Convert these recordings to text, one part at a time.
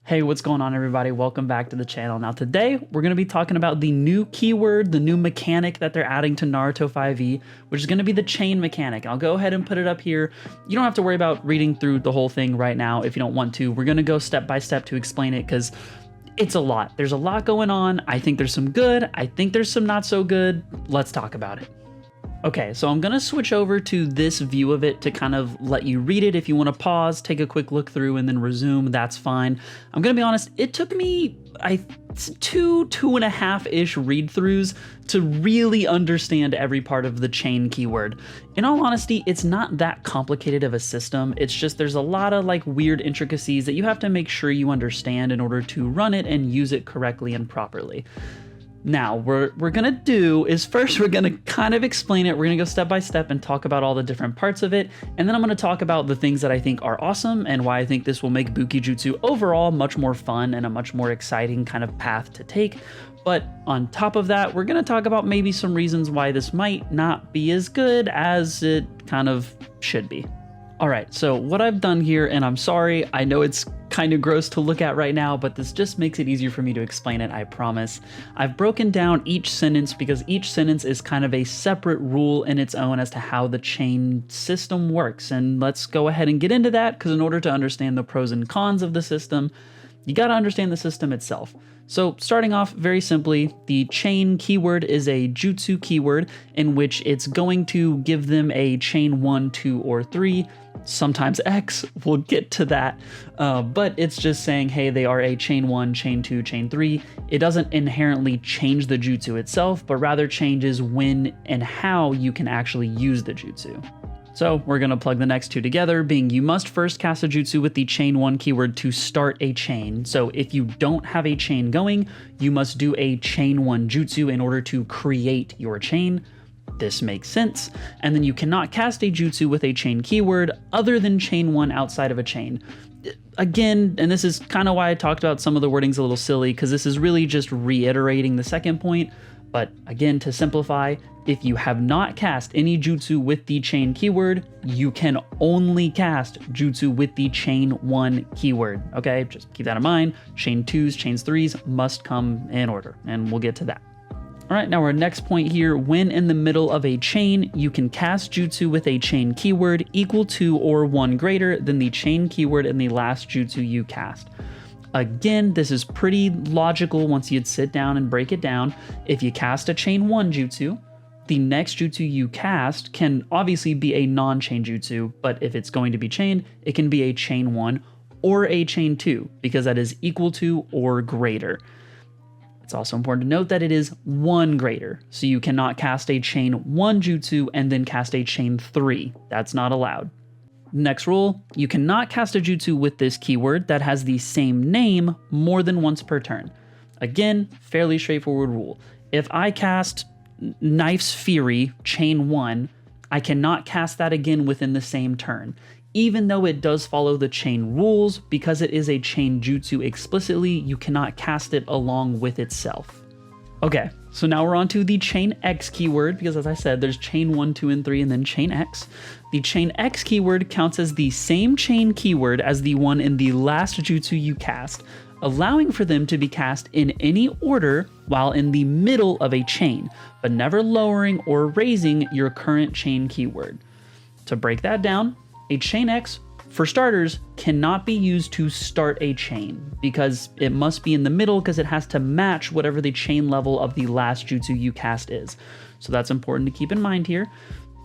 Hey, what's going on everybody? Welcome back to the channel. Now today, we're going to be talking about the new keyword, the new mechanic that they're adding to Naruto 5e, which is going to be the chain mechanic. I'll go ahead and put it up here. You don't have to worry about reading through the whole thing right now if you don't want to. We're going to go step by step to explain it because it's a lot. There's a lot going on. I think there's some good. I think there's some not so good. Let's talk about it. Okay, so I'm gonna switch over to this view of it to kind of let you read it. If you want to pause, take a quick look through and then resume, that's fine. I'm gonna be honest, it took me two and a half-ish read-throughs to really understand every part of the chain keyword. In all honesty, it's not that complicated of a system. It's just there's a lot of like weird intricacies that you have to make sure you understand in order to run it and use it correctly and properly. Now, what we're gonna do is first we're gonna kind of explain it. We're gonna go step by step and talk about all the different parts of it. And then I'm gonna talk about the things that I think are awesome and why I think this will make bukijutsu overall much more fun and a much more exciting kind of path to take. But on top of that, we're gonna talk about maybe some reasons why this might not be as good as it kind of should be. All right, so what I've done here, and I'm sorry, I know it's kind of gross to look at right now, but this just makes it easier for me to explain it, I promise. I've broken down each sentence because each sentence is kind of a separate rule in its own as to how the chain system works. And let's go ahead and get into that, because in order to understand the pros and cons of the system, you got to understand the system itself. So starting off very simply, the chain keyword is a jutsu keyword in which it's going to give them a chain 1, 2, or 3, sometimes X, we'll get to that, but it's just saying, hey, they are a chain 1, chain 2, chain 3. It doesn't inherently change the jutsu itself, but rather changes when and how you can actually use the jutsu. So we're going to plug the next two together, being you must first cast a jutsu with the chain 1 keyword to start a chain. So if you don't have a chain going, you must do a chain 1 jutsu in order to create your chain. This makes sense. And then you cannot cast a jutsu with a chain keyword other than chain 1 outside of a chain. Again, and this is kind of why I talked about some of the wording's a little silly, because this is really just reiterating the second point. But again, to simplify, if you have not cast any jutsu with the chain keyword, you can only cast jutsu with the chain 1 keyword. Okay, just keep that in mind. Chain 2s, chains 3s must come in order, and we'll get to that. All right, now our next point here, when in the middle of a chain, you can cast jutsu with a chain keyword equal to or 1 greater than the chain keyword in the last jutsu you cast. Again, this is pretty logical once you'd sit down and break it down. If you cast a chain 1 jutsu, the next jutsu you cast can obviously be a non-chain jutsu, but if it's going to be chained, it can be a chain 1 or a chain 2, because that is equal to or greater. It's also important to note that it is 1 greater, so you cannot cast a chain 1 jutsu and then cast a chain 3. That's not allowed. Next rule, you cannot cast a jutsu with this keyword that has the same name more than once per turn. Again, fairly straightforward rule. If I cast Knife's Fury, chain 1, I cannot cast that again within the same turn, even though it does follow the chain rules. Because it is a chain jutsu explicitly, you cannot cast it along with itself. Okay, so now we're on to the chain X keyword, because as I said, there's chain 1, 2, and 3, and then chain X. The chain X keyword counts as the same chain keyword as the one in the last jutsu you cast, allowing for them to be cast in any order while in the middle of a chain, but never lowering or raising your current chain keyword. To break that down, a chain X, for starters, cannot be used to start a chain, because it must be in the middle, because it has to match whatever the chain level of the last jutsu you cast is. So that's important to keep in mind here.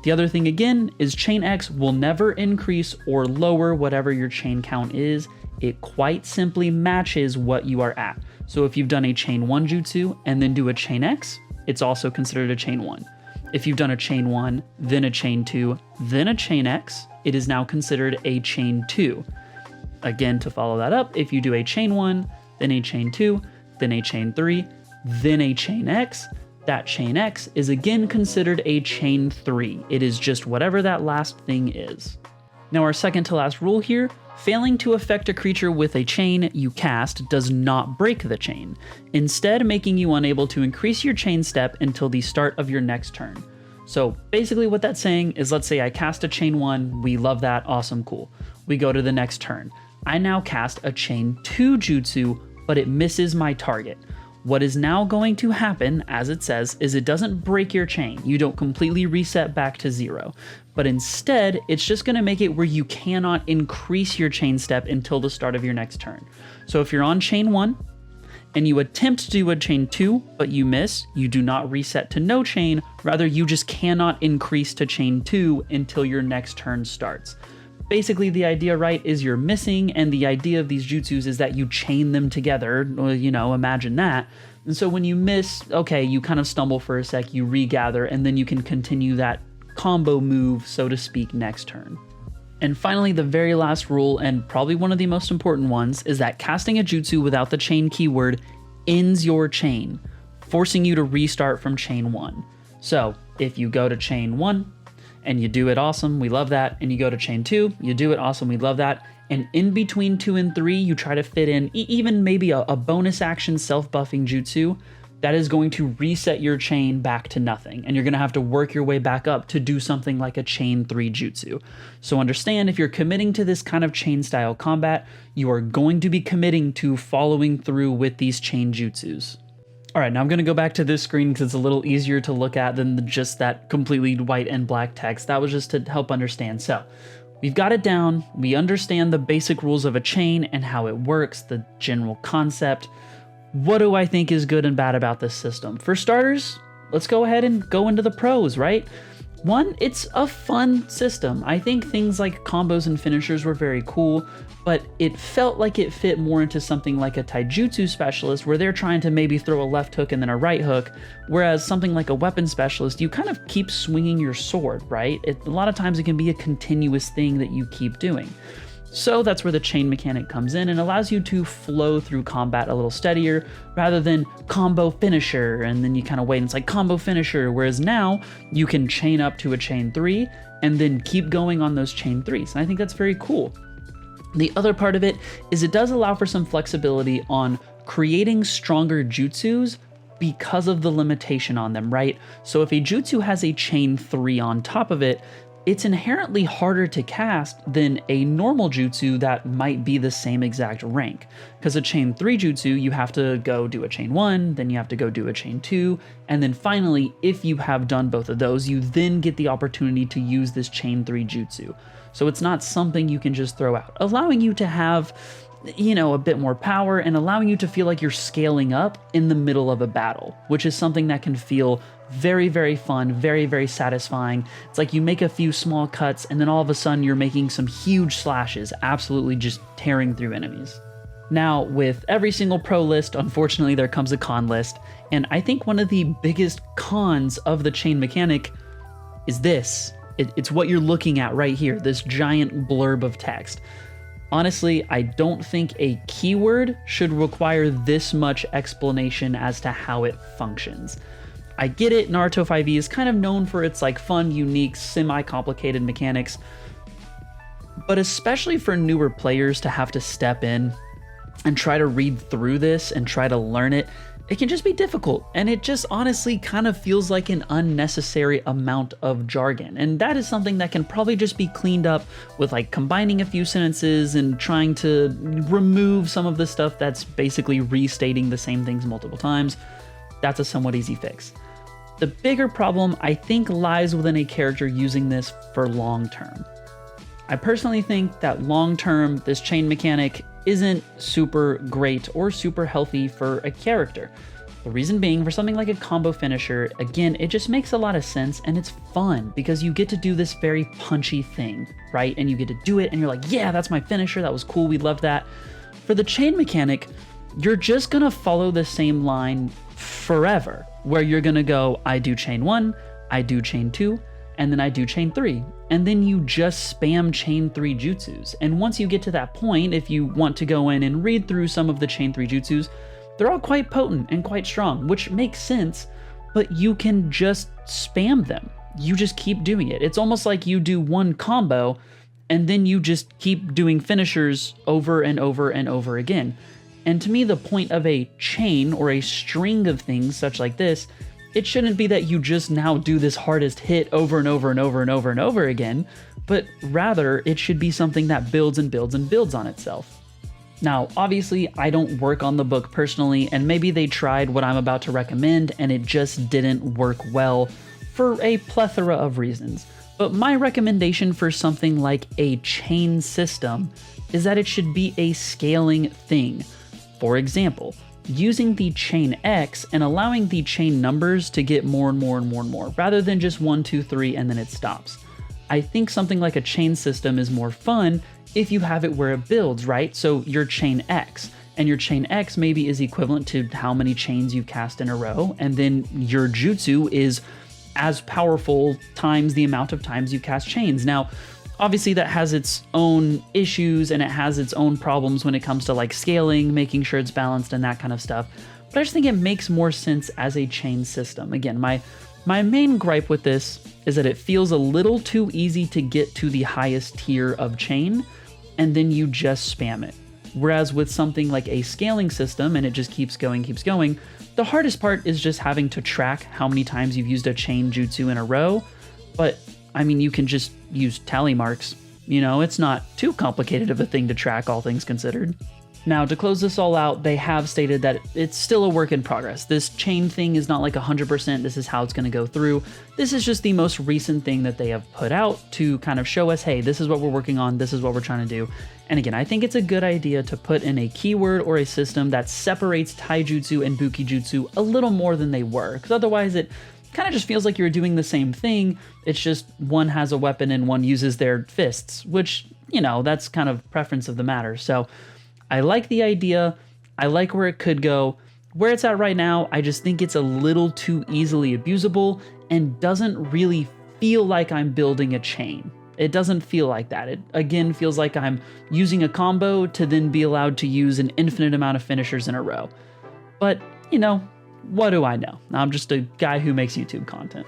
The other thing again is chain X will never increase or lower whatever your chain count is. It quite simply matches what you are at. So if you've done a chain 1 jutsu and then do a chain X, it's also considered a chain 1. If you've done a chain 1, then a chain 2, then a chain X, it is now considered a chain 2. Again, to follow that up, if you do a chain 1, then a chain 2, then a chain 3, then a chain X, that chain X is again considered a chain 3. It is just whatever that last thing is. Now our second to last rule here, failing to affect a creature with a chain you cast does not break the chain, instead making you unable to increase your chain step until the start of your next turn. So basically what that's saying is, let's say I cast a chain 1, we love that, awesome, cool. We go to the next turn. I now cast a chain 2 jutsu, but it misses my target. What is now going to happen, as it says, is it doesn't break your chain. You don't completely reset back to 0. But instead, it's just going to make it where you cannot increase your chain step until the start of your next turn. So if you're on chain 1, and you attempt to do a chain 2, but you miss, you do not reset to no chain, rather you just cannot increase to chain 2 until your next turn starts. Basically, the idea, right, is you're missing, and the idea of these jutsus is that you chain them together, you know, imagine that. And so when you miss, okay, you kind of stumble for a sec, you regather, and then you can continue that combo move, so to speak, next turn. And finally, the very last rule, and probably one of the most important ones, is that casting a jutsu without the chain keyword ends your chain, forcing you to restart from chain 1. So if you go to chain 1, and you do it awesome, we love that, and you go to chain 2, you do it awesome, we love that, and in between 2 and 3, you try to fit in even maybe a bonus action self-buffing jutsu, that is going to reset your chain back to nothing, and you're going to have to work your way back up to do something like a chain 3 jutsu. So understand, if you're committing to this kind of chain style combat, you are going to be committing to following through with these chain jutsus. All right, now I'm going to go back to this screen because it's a little easier to look at than just that completely white and black text. That was just to help understand. So we've got it down. We understand the basic rules of a chain and how it works, the general concept. What do I think is good and bad about this system? For starters, let's go ahead and go into the pros, right? One, it's a fun system. I think things like combos and finishers were very cool, but it felt like it fit more into something like a taijutsu specialist where they're trying to maybe throw a left hook and then a right hook, whereas something like a weapon specialist, you kind of keep swinging your sword, right? A lot of times it can be a continuous thing that you keep doing. So that's where the chain mechanic comes in and allows you to flow through combat a little steadier rather than combo finisher, and then you kind of wait and it's like combo finisher, whereas now you can chain up to a chain 3 and then keep going on those chain 3s, and I think that's very cool. The other part of it is it does allow for some flexibility on creating stronger jutsus because of the limitation on them, right? So if a jutsu has a chain 3 on top of it, it's inherently harder to cast than a normal jutsu that might be the same exact rank. Because a chain 3 jutsu, you have to go do a chain 1, then you have to go do a chain 2, and then finally, if you have done both of those, you then get the opportunity to use this chain 3 jutsu. So it's not something you can just throw out, allowing you to have, you know, a bit more power and allowing you to feel like you're scaling up in the middle of a battle, which is something that can feel very, very fun, very, very satisfying. It's like you make a few small cuts and then all of a sudden you're making some huge slashes, absolutely just tearing through enemies. Now, with every single pro list, unfortunately, there comes a con list, and I think one of the biggest cons of the chain mechanic is this. It's what you're looking at right here, this giant blurb of text. Honestly, I don't think a keyword should require this much explanation as to how it functions. I get it, Naruto 5e is kind of known for its like fun, unique, semi-complicated mechanics, but especially for newer players to have to step in and try to read through this and try to learn it, it can just be difficult, and it just honestly kind of feels like an unnecessary amount of jargon, and that is something that can probably just be cleaned up with like combining a few sentences and trying to remove some of the stuff that's basically restating the same things multiple times. That's a somewhat easy fix. The bigger problem, I think, lies within a character using this for long term. I personally think that long term, this chain mechanic isn't super great or super healthy for a character. The reason being, for something like a combo finisher, again, it just makes a lot of sense and it's fun because you get to do this very punchy thing, right? And you get to do it and you're like, yeah, that's my finisher, that was cool, we love that. For the chain mechanic, you're just gonna follow the same line forever, where you're gonna go, I do chain 1, I do chain 2, and then I do chain 3, and then you just spam chain 3 jutsus. And once you get to that point, if you want to go in and read through some of the chain 3 jutsus, they're all quite potent and quite strong, which makes sense, but you can just spam them. You just keep doing it. It's almost like you do one combo, and then you just keep doing finishers over and over and over again. And to me, the point of a chain or a string of things such like this, it shouldn't be that you just now do this hardest hit over and over and over and over and over again, but rather it should be something that builds and builds and builds on itself. Now, obviously, I don't work on the book personally, and maybe they tried what I'm about to recommend and it just didn't work well for a plethora of reasons. But my recommendation for something like a chain system is that it should be a scaling thing. For example, using the chain X and allowing the chain numbers to get more and more and more and more, rather than just 1, 2, 3, and then it stops. I think something like a chain system is more fun if you have it where it builds, right? So your chain X, and your chain X maybe is equivalent to how many chains you cast in a row, and then your jutsu is as powerful times the amount of times you cast chains. Now, obviously that has its own issues and it has its own problems when it comes to like scaling, making sure it's balanced and that kind of stuff, but I just think it makes more sense as a chain system. Again, my main gripe with this is that it feels a little too easy to get to the highest tier of chain, and then you just spam it. Whereas with something like a scaling system, and it just keeps going, the hardest part is just having to track how many times you've used a chain jutsu in a row. But I mean, you can just use tally marks. You know, it's not too complicated of a thing to track, all things considered. Now, to close this all out, they have stated that it's still a work in progress. This chain thing is not like 100%, this is how it's going to go through. This is just the most recent thing that they have put out to kind of show us, hey, this is what we're working on, this is what we're trying to do. And again, I think it's a good idea to put in a keyword or a system that separates taijutsu and bukijutsu a little more than they were, because otherwise it kind of just feels like you're doing the same thing. It's just one has a weapon and one uses their fists, which, you know, that's kind of preference of the matter. So I like the idea. I like where it could go. Where it's at right now, I just think it's a little too easily abusable and doesn't really feel like I'm building a chain. It doesn't feel like that. It again feels like I'm using a combo to then be allowed to use an infinite amount of finishers in a row. But, you know, what do I know? I'm just a guy who makes YouTube content.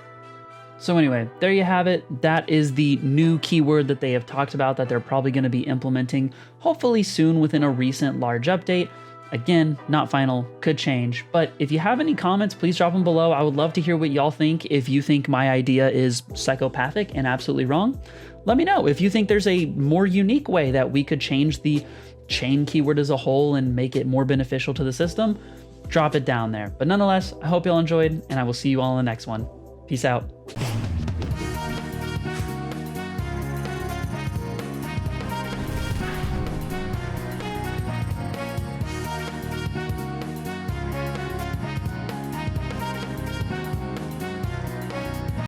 So anyway, there you have it. That is the new keyword that they have talked about that they're probably going to be implementing hopefully soon within a recent large update. Again, not final, could change. But if you have any comments, please drop them below. I would love to hear what y'all think. If you think my idea is psychopathic and absolutely wrong, let me know. If you think there's a more unique way that we could change the chain keyword as a whole and make it more beneficial to the system, drop it down there. But nonetheless, I hope y'all enjoyed, and I will see you all in the next one. Peace out.